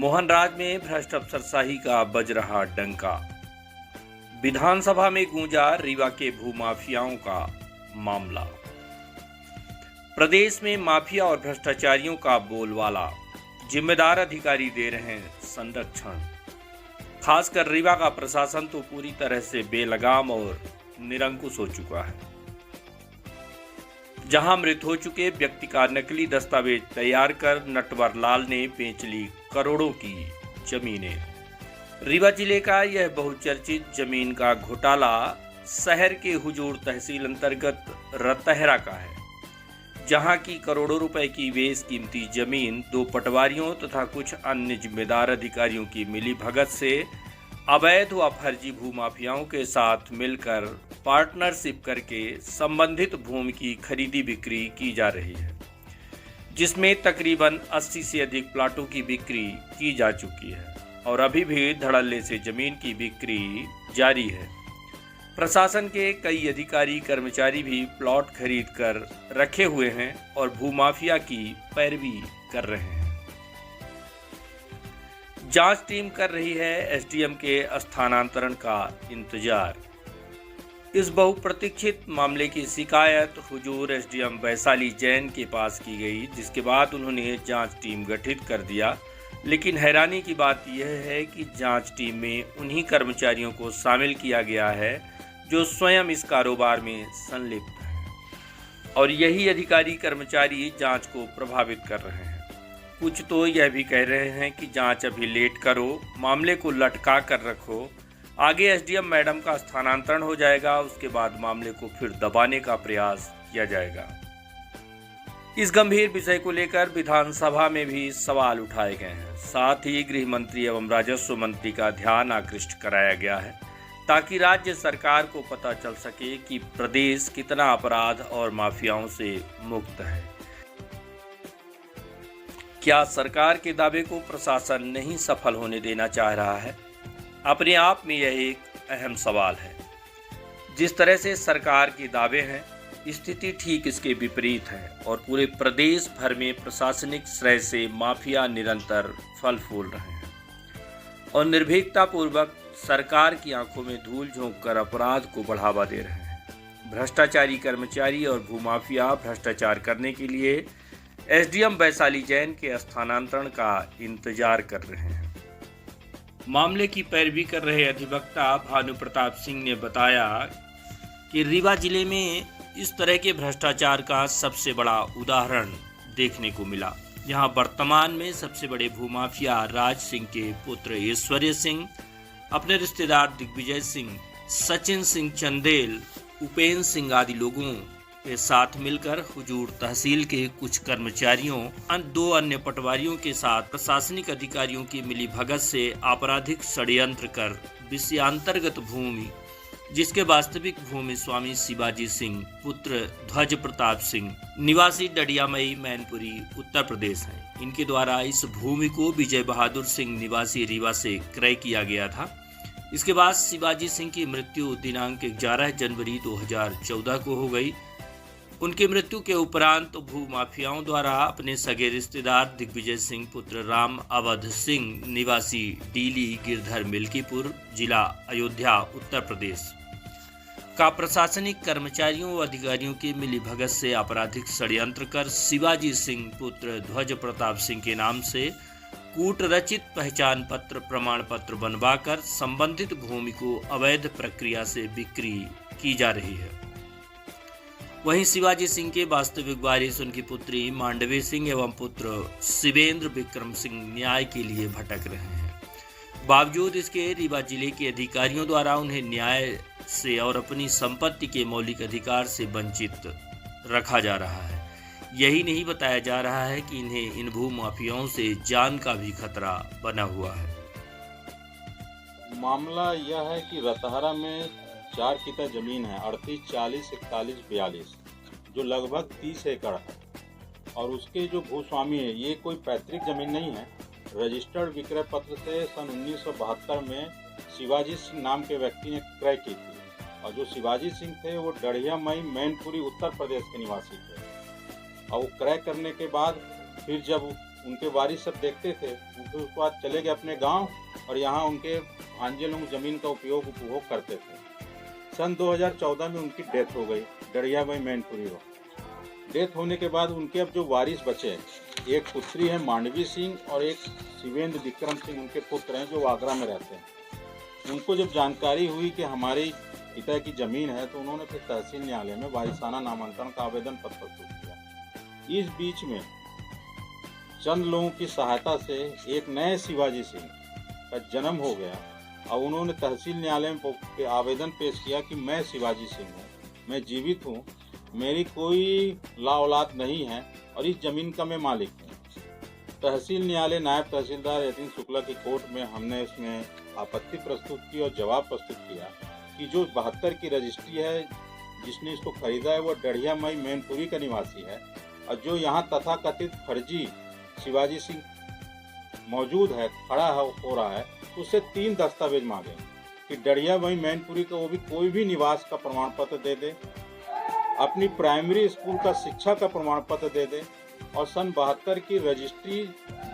मोहनराज में भ्रष्ट अफसरशाही का बज रहा डंका। विधानसभा में गूंजा रीवा के भूमाफियाओं का मामला। प्रदेश में माफिया और भ्रष्टाचारियों का बोलबाला। जिम्मेदार अधिकारी दे रहे हैं संरक्षण। खासकर रीवा का प्रशासन तो पूरी तरह से बेलगाम और निरंकुश हो चुका है। जहां मृत हो चुके व्यक्ति का नकली दस्तावेज तैयार कर नटवर लाल ने बेच ली करोड़ों की जमीनें। रीवा जिले का यह बहुचर्चित जमीन का घोटाला शहर के हुजूर तहसील अंतर्गत रतहरा का है, जहां की करोड़ों रुपए की बेशकीमती जमीन दो पटवारियों तथा कुछ अन्य जिम्मेदार अधिकारियों की मिलीभगत से अवैध व फर्जी भूमाफियाओं के साथ मिलकर पार्टनरशिप करके संबंधित भूमि की खरीदी बिक्री की जा रही है, जिसमें तकरीबन 80 से अधिक प्लाटों की बिक्री की जा चुकी है और अभी भी धड़ल्ले से जमीन की बिक्री जारी है। प्रशासन के कई अधिकारी कर्मचारी भी प्लॉट खरीद कर रखे हुए हैं और भूमाफिया की पैरवी कर रहे हैं। जांच टीम कर रही है एसडीएम के स्थानांतरण का इंतजार। इस बहुप्रतीक्षित मामले की शिकायत हुजूर एसडीएम वैशाली जैन के पास की गई, जिसके बाद उन्होंने जांच टीम गठित कर दिया। लेकिन हैरानी की बात यह है कि जांच टीम में उन्हीं कर्मचारियों को शामिल किया गया है जो स्वयं इस कारोबार में संलिप्त हैं, और यही अधिकारी कर्मचारी जांच को प्रभावित कर रहे हैं। कुछ तो यह भी कह रहे हैं कि जांच अभी लेट करो, मामले को लटका कर रखो, आगे एसडीएम मैडम का स्थानांतरण हो जाएगा, उसके बाद मामले को फिर दबाने का प्रयास किया जाएगा। इस गंभीर विषय को लेकर विधानसभा में भी सवाल उठाए गए हैं। साथ ही गृह मंत्री एवं राजस्व मंत्री का ध्यान आकृष्ट कराया गया है, ताकि राज्य सरकार को पता चल सके कि प्रदेश कितना अपराध और माफियाओं से मुक्त है। क्या सरकार के दावे को प्रशासन नहीं सफल होने देना चाह रहा है? अपने आप में यह एक अहम सवाल है। जिस तरह से सरकार के दावे हैं, स्थिति ठीक इसके विपरीत है और पूरे प्रदेश भर में प्रशासनिक श्रेय से माफिया निरंतर फल फूल रहे हैं और निर्भीकता पूर्वक सरकार की आंखों में धूल झोंक कर अपराध को बढ़ावा दे रहे हैं। भ्रष्टाचारी कर्मचारी और भूमाफिया भ्रष्टाचार करने के लिए एसडीएम वैशाली जैन के स्थानांतरण का इंतजार कर रहे हैं। मामले की पैरवी कर रहे अधिवक्ता भानु प्रताप सिंह ने बताया कि रीवा जिले में इस तरह के भ्रष्टाचार का सबसे बड़ा उदाहरण देखने को मिला। यहाँ वर्तमान में सबसे बड़े भूमाफिया राज सिंह के पुत्र ऐश्वर्य सिंह अपने रिश्तेदार दिग्विजय सिंह, सचिन सिंह चंदेल, उपेंद्र सिंह आदि लोगों के साथ मिलकर हुजूर तहसील के कुछ कर्मचारियों, दो अन्य पटवारियों के साथ प्रशासनिक अधिकारियों की मिलीभगत से आपराधिक षड्यंत्र कर विषयांतर्गत भूमि, जिसके वास्तविक भूमि स्वामी शिवाजी सिंह पुत्र ध्वज प्रताप सिंह निवासी डडियामई मैनपुरी उत्तर प्रदेश है, इनके द्वारा इस भूमि को विजय बहादुर सिंह निवासी रीवा से क्रय किया गया था। इसके बाद शिवाजी सिंह की मृत्यु दिनांक 11 जनवरी 2014 को हो गई। उनकी मृत्यु के उपरांत भूमाफियाओं द्वारा अपने सगे रिश्तेदार दिग्विजय सिंह पुत्र राम अवध सिंह निवासी डीली गिरधर मिल्कीपुर जिला अयोध्या उत्तर प्रदेश का प्रशासनिक कर्मचारियों व अधिकारियों की मिलीभगत से आपराधिक षड्यंत्र कर शिवाजी सिंह पुत्र ध्वज प्रताप सिंह के नाम से कूट रचित पहचान पत्र प्रमाण पत्र बनवाकर संबंधित भूमि को अवैध प्रक्रिया से बिक्री की जा रही है। वहीं शिवाजी सिंह के वास्तविक वारिस उनकी पुत्री मांडवी सिंह एवं पुत्र शिवेंद्र विक्रम सिंह न्याय के लिए भटक रहे हैं। बावजूद इसके रीवा जिले के अधिकारियों द्वारा उन्हें न्याय से और अपनी संपत्ति के मौलिक अधिकार से वंचित रखा जा रहा है। यही नहीं बताया जा रहा है कि इन्हें इन भूमाफियाओं से जान का भी खतरा बना हुआ है। मामला यह है कि रतहरा में 4 किता जमीन है, 38, 40, 41, 42, जो लगभग 30 एकड़ है और उसके जो भूस्वामी है ये कोई पैतृक जमीन नहीं है। रजिस्टर्ड विक्रय पत्र से सन 1972 में शिवाजी सिंह नाम के व्यक्ति ने क्रय की थी और जो शिवाजी सिंह थे वो डढ़ियामई मैनपुरी उत्तर प्रदेश के निवासी थे और वो क्रय करने के बाद फिर जब उनके वारिस सब देखते थे। उनके उसके बाद चले गए अपने गांव और यहाँ उनके भांजे लोग जमीन का उपभोग करते थे। सन 2014 में उनकी डेथ हो गई, डड़ियाबाई मैनपुरी को। डेथ होने के बाद उनके अब जो वारिस बचे, एक पुत्री है मांडवी सिंह और एक शिवेंद्र विक्रम सिंह उनके पुत्र हैं जो आगरा में रहते हैं। उनको जब जानकारी हुई कि हमारे पिता की ज़मीन है तो उन्होंने फिर तहसील न्यायालय में वारिसाना नामांकन का आवेदन पत्र प्रस्तुत किया। इस बीच में चंद लोगों की सहायता से एक नए शिवाजी सिंह का जन्म हो गया और उन्होंने तहसील न्यायालय में आवेदन पेश किया कि मैं शिवाजी सिंह हूँ, मैं जीवित हूँ, मेरी कोई ला औलाद नहीं है और इस जमीन का मैं मालिक हूँ। तहसील न्यायालय नायब तहसीलदार यतीन शुक्ला की कोर्ट में हमने इसमें आपत्ति प्रस्तुत की और जवाब प्रस्तुत किया कि जो 72 की रजिस्ट्री है जिसने इसको खरीदा है वो डड़ियामाई मैनपुरी का निवासी है और जो यहाँ तथाकथित फर्जी शिवाजी सिंह मौजूद है, खड़ा हो रहा है, तो उससे 3 दस्तावेज मांगे कि डड़ियामाई मैनपुरी का वो भी कोई भी निवास का प्रमाण पत्र दे दे, अपनी प्राइमरी स्कूल का शिक्षा का प्रमाण पत्र दे दे और सन 72 की रजिस्ट्री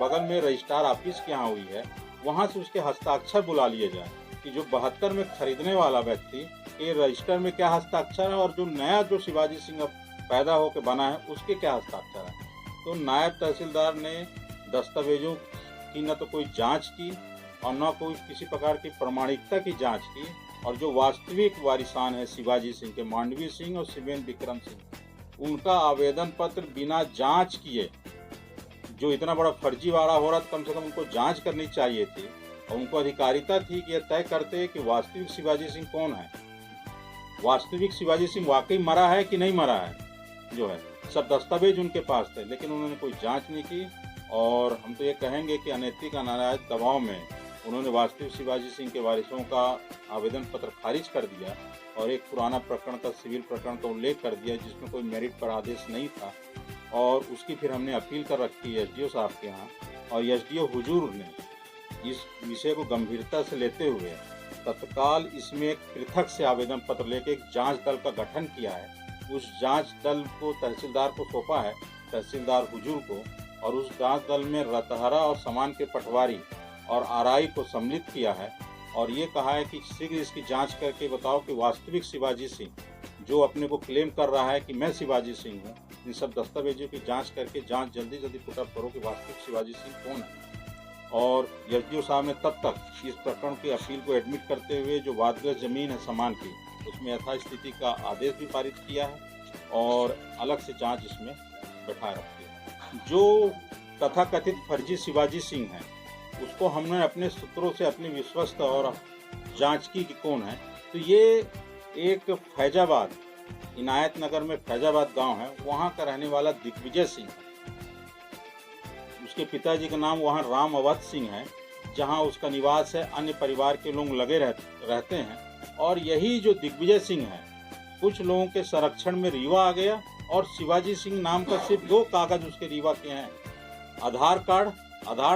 बगल में रजिस्ट्रार ऑफिस के यहाँ हुई है, वहाँ से उसके हस्ताक्षर बुला लिए जाए कि जो 72 में खरीदने वाला व्यक्ति के रजिस्टर में क्या हस्ताक्षर है और जो नया जो शिवाजी सिंह पैदा होकर बना है उसके क्या हस्ताक्षर है। तो नायब तहसीलदार ने दस्तावेजों की न तो कोई जांच की और न कोई किसी प्रकार की प्रमाणिकता की जांच की और जो वास्तविक वारिसान है शिवाजी सिंह के, मांडवी सिंह और शिवेंद्र विक्रम सिंह, उनका आवेदन पत्र बिना जांच किए, जो इतना बड़ा फर्जीवाड़ा हो रहा था, कम से कम उनको जांच करनी चाहिए थी और उनको अधिकारिता थी कि यह तय करते कि वास्तविक शिवाजी सिंह कौन है, वास्तविक शिवाजी सिंह वाकई मरा है कि नहीं मरा है। जो है सब दस्तावेज उनके पास थे, लेकिन उन्होंने कोई जांच नहीं की और हम तो ये कहेंगे कि अनैतिक अनाराज दबाव में उन्होंने वास्तविक शिवाजी सिंह के वारिसों का आवेदन पत्र खारिज कर दिया और एक पुराना प्रकरण का, सिविल प्रकरण का उल्लेख कर दिया जिसमें कोई मेरिट पर आदेश नहीं था और उसकी फिर हमने अपील कर रखी है एसडीओ साहब के यहाँ और एसडीओ हुजूर ने इस विषय को गंभीरता से लेते हुए तत्काल इसमें एक पृथक से आवेदन पत्र लेके एक जांच दल का गठन किया है। उस जांच दल को तहसीलदार को सौंपा है, तहसीलदार हुजूर को, और उस जांच दल में रतहरा और सामान के पटवारी और आरआई को सम्मिलित किया है और ये कहा है कि शीघ्र इसकी जांच करके बताओ कि वास्तविक शिवाजी सिंह जो अपने को क्लेम कर रहा है कि मैं शिवाजी सिंह हूँ, इन सब दस्तावेजों की जांच करके जांच जल्दी पुटअप करो कि वास्तविक शिवाजी सिंह कौन है। और एसडीओ साहब ने तब तक इस प्रकरण की अपील को एडमिट करते हुए जो वादग्रस्त जमीन है सामान की, उसमें यथास्थिति का आदेश भी पारित किया है और अलग से जांच इसमें बैठाए रखी है। जो तथाकथित फर्जी शिवाजी सिंह है उसको हमने अपने सूत्रों से अपने विश्वस्त और जांच की कि कौन है, तो ये एक फैजाबाद, इनायत नगर में फैजाबाद गांव है, वहाँ का रहने वाला दिग्विजय सिंह है। उसके पिताजी का नाम वहाँ राम अवध सिंह है, जहाँ उसका निवास है, अन्य परिवार के लोग लगे रहते हैं। और यही जो दिग्विजय सिंह है कुछ लोगों के संरक्षण में रीवा आ गया और शिवाजी सिंह नाम का सिर्फ 2 कागज उसके रीवा के हैं। आधार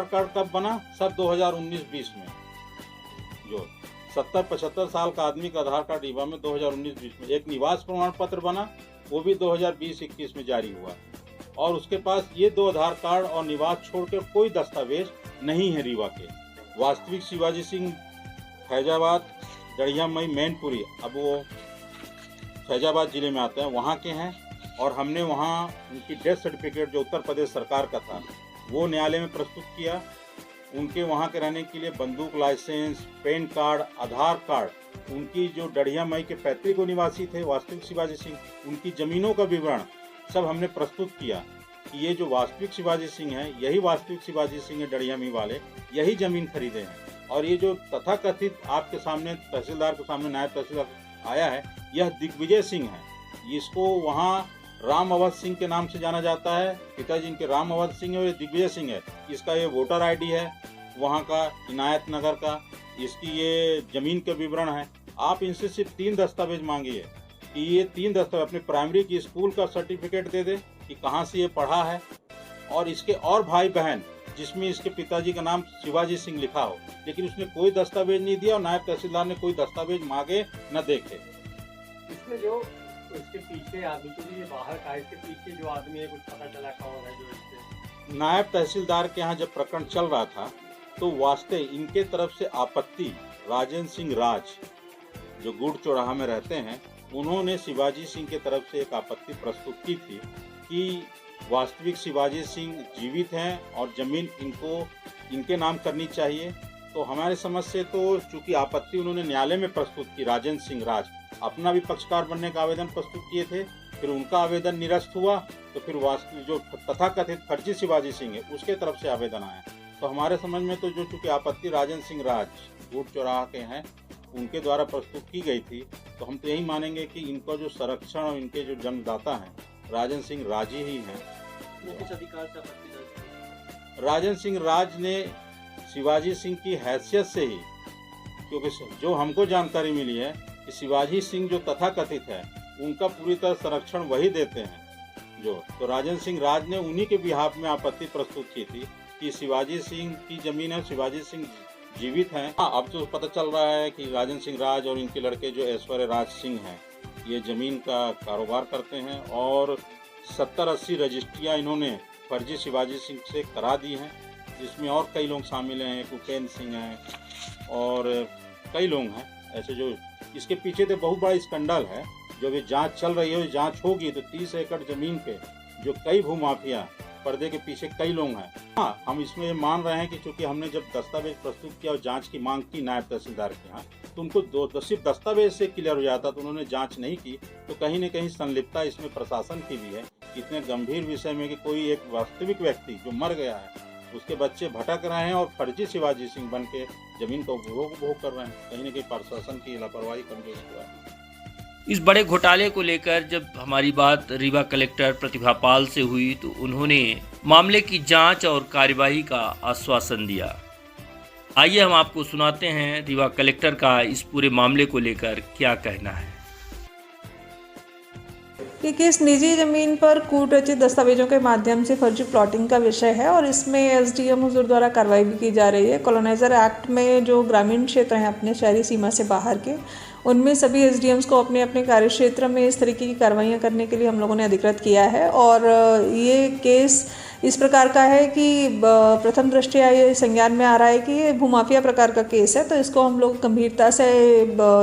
कार्ड कब बना? सब 2019-20 में। जो 70-75 साल का आदमी का आधार कार्ड रीवा में 2019-20 में। एक निवास प्रमाण पत्र बना, वो भी 2020-21 में जारी हुआ और उसके पास ये 2 आधार कार्ड और निवास छोड़कर कोई दस्तावेज नहीं है रीवा के। वास्तविक शिवाजी सिंह फैजाबाद डड़ियामाई मैनपुरी, अब वो फैजाबाद जिले में आते हैं, वहाँ के हैं और हमने वहाँ उनकी डेथ सर्टिफिकेट जो उत्तर प्रदेश सरकार का था वो न्यायालय में प्रस्तुत किया। उनके वहाँ के रहने के लिए बंदूक लाइसेंस, पैन कार्ड, आधार कार्ड, उनकी जो डड़ियामाई के पैतृक निवासी थे वास्तविक शिवाजी सिंह, उनकी ज़मीनों का विवरण सब हमने प्रस्तुत किया कि ये जो वास्तविक शिवाजी सिंह है यही वास्तविक शिवाजी सिंह है, डड़ियामी वाले यही ज़मीन खरीदे हैं। और ये जो तथाकथित आपके सामने तहसीलदार के सामने नायब तहसीलदार आया है, यह दिग्विजय सिंह है। इसको वहाँ राम अवध सिंह के नाम से जाना जाता है, पिताजी इनके राम अवध सिंह है और ये दिग्विजय सिंह है। इसका ये वोटर आईडी है वहाँ का, इनायत नगर का, इसकी ये ज़मीन का विवरण है। आप इनसे सिर्फ 3 दस्तावेज मांगिए कि ये 3 दस्तावेज, अपने प्राइमरी की स्कूल का सर्टिफिकेट दे दे कि कहाँ से ये पढ़ा है और इसके और भाई बहन जिसमें इसके पिताजी का नाम शिवाजी सिंह लिखा हो, लेकिन उसने कोई दस्तावेज नहीं दिया और नायब तहसीलदार ने कोई दस्तावेज मांगे न देखे। इसमें जो इसके पीछे आदमी, क्योंकि ये बाहर का, इसके पीछे जो आदमी है कुछ पता चला कौन है जो इससे नायब तहसीलदार के यहाँ जब प्रकरण चल रहा था तो वास्ते इनके तरफ से आपत्ति राजेंद्र सिंह राज जो गुड़ चौराहा में रहते हैं, उन्होंने शिवाजी सिंह के तरफ से एक आपत्ति प्रस्तुत की थी कि वास्तविक शिवाजी सिंह जीवित हैं और जमीन इनके नाम करनी चाहिए। तो हमारे समझ से तो चूंकि आपत्ति उन्होंने न्यायालय में प्रस्तुत की, राजेंद्र सिंह राज अपना भी पक्षकार बनने का आवेदन प्रस्तुत किए थे, फिर उनका आवेदन निरस्त हुआ, तो फिर वास्तविक जो तथाकथित फर्जी शिवाजी सिंह है उसके तरफ से आवेदन आया। तो हमारे समझ में तो जो चूंकि आपत्ति राजेंद्र सिंह राज गुड़ चौराहा के हैं उनके द्वारा प्रस्तुत की गई थी, तो हम तो यही मानेंगे कि इनका जो संरक्षण और इनके जो जन्मदाता हैं राजेंद्र सिंह राज ही हैं। किस अधिकार से आपत्ति दर्ज? राजेंद्र सिंह राज ने शिवाजी सिंह की हैसियत से ही, क्योंकि जो हमको जानकारी मिली है कि शिवाजी सिंह जो तथाकथित है उनका पूरी तरह संरक्षण वही देते हैं तो राजेंद्र सिंह राज ने उन्हीं के बिहाफ में आपत्ति प्रस्तुत की थी कि शिवाजी सिंह की जमीन है, शिवाजी सिंह जीवित हैं। अब तो पता चल रहा है कि राजेंद्र सिंह राज और इनके लड़के जो ऐश्वर्य राज सिंह हैं ये ज़मीन का कारोबार करते हैं और 70-80 रजिस्ट्रियाँ इन्होंने फर्जी शिवाजी सिंह से करा दी हैं, जिसमें और कई लोग शामिल हैं, उपेंद्र सिंह हैं और कई लोग हैं ऐसे। जो इसके पीछे तो बहुत बड़ा स्कैंडल है, जो भी जांच चल रही है, जांच होगी तो 30 एकड़ ज़मीन पे जो कई भूमाफिया पर्दे के पीछे कई लोग हैं। हाँ, हम इसमें ये मान रहे हैं कि चूंकि हमने जब दस्तावेज प्रस्तुत किया और जांच की मांग की नायब तहसीलदार के यहाँ, तो उनको सिर्फ दस्तावेज से क्लियर हो जाता, तो उन्होंने जांच नहीं की। तो कहीं न कहीं संलिप्तता इसमें प्रशासन की भी है, इतने गंभीर विषय में कि कोई एक वास्तविक व्यक्ति जो मर गया है उसके बच्चे भटक रहे हैं और फर्जी शिवाजी सिंह बन के जमीन का उपभोग कर रहे हैं। कहीं न कहीं प्रशासन की लापरवाही कमजोर हुआ है। इस बड़े घोटाले को लेकर जब हमारी बात रीवा कलेक्टर प्रतिभा पाल से हुई तो उन्होंने मामले की जांच और कार्यवाही का आश्वासन दिया। आइए हम आपको सुनाते हैं रीवा कलेक्टर का इस पूरे मामले को लेकर क्या कहना है। ये केस निजी जमीन पर कूट रचित दस्तावेजों के माध्यम से फर्जी प्लॉटिंग का विषय है और इसमें एसडीएम हुजूर द्वारा कार्रवाई भी की जा रही है। कॉलोनाइजर एक्ट में जो ग्रामीण क्षेत्र हैं अपने शहरी सीमा से बाहर के, उनमें सभी एसडीएम्स को अपने अपने कार्यक्षेत्र में इस तरीके की कार्रवाइयाँ करने के लिए हम लोगों ने अधिकृत किया है। और ये केस इस प्रकार का है कि प्रथम दृष्टया ये संज्ञान में आ रहा है कि ये भूमाफिया प्रकार का केस है, तो इसको हम लोग गंभीरता से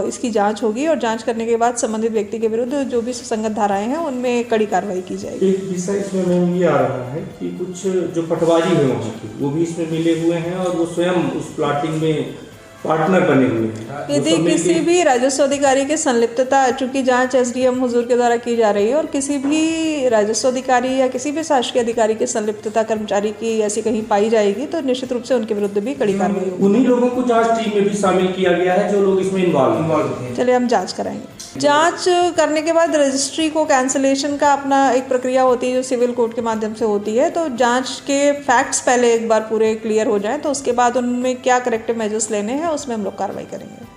इसकी जांच होगी और जांच करने के बाद संबंधित व्यक्ति के विरुद्ध जो भी सुसंगत धाराएं हैं उनमें कड़ी कार्रवाई की जाएगी। एक विषय इसमें मैम ये आ रहा है कि कुछ जो पटवारी हैं वहाँ की वो भी इसमें मिले हुए हैं और वो स्वयं उस प्लॉटिंग में पार्टनर बने हुए हैं। यदि किसी भी राजस्व अधिकारी की संलिप्तता, चूंकि जांच एसडीएम हुजूर के द्वारा की जा रही है, और किसी भी राजस्व अधिकारी या किसी भी शासकीय अधिकारी की संलिप्तता कर्मचारी की ऐसी कहीं पाई जाएगी तो निश्चित रूप से उनके विरुद्ध भी कड़ी कार्रवाई होगी। उन्हीं लोगों को जांच टीम में भी शामिल किया गया है जो लोग इसमें इन्वॉल्व हैं। चलिए हम जांच कराएंगे। जांच करने के बाद रजिस्ट्री को कैंसिलेशन का अपना एक प्रक्रिया होती है जो सिविल कोर्ट के माध्यम से होती है। तो जांच के फैक्ट्स पहले एक बार पूरे क्लियर हो जाएं, तो उसके बाद उनमें क्या करेक्टिव मेजर्स लेने हैं उसमें हम लोग कार्रवाई करेंगे।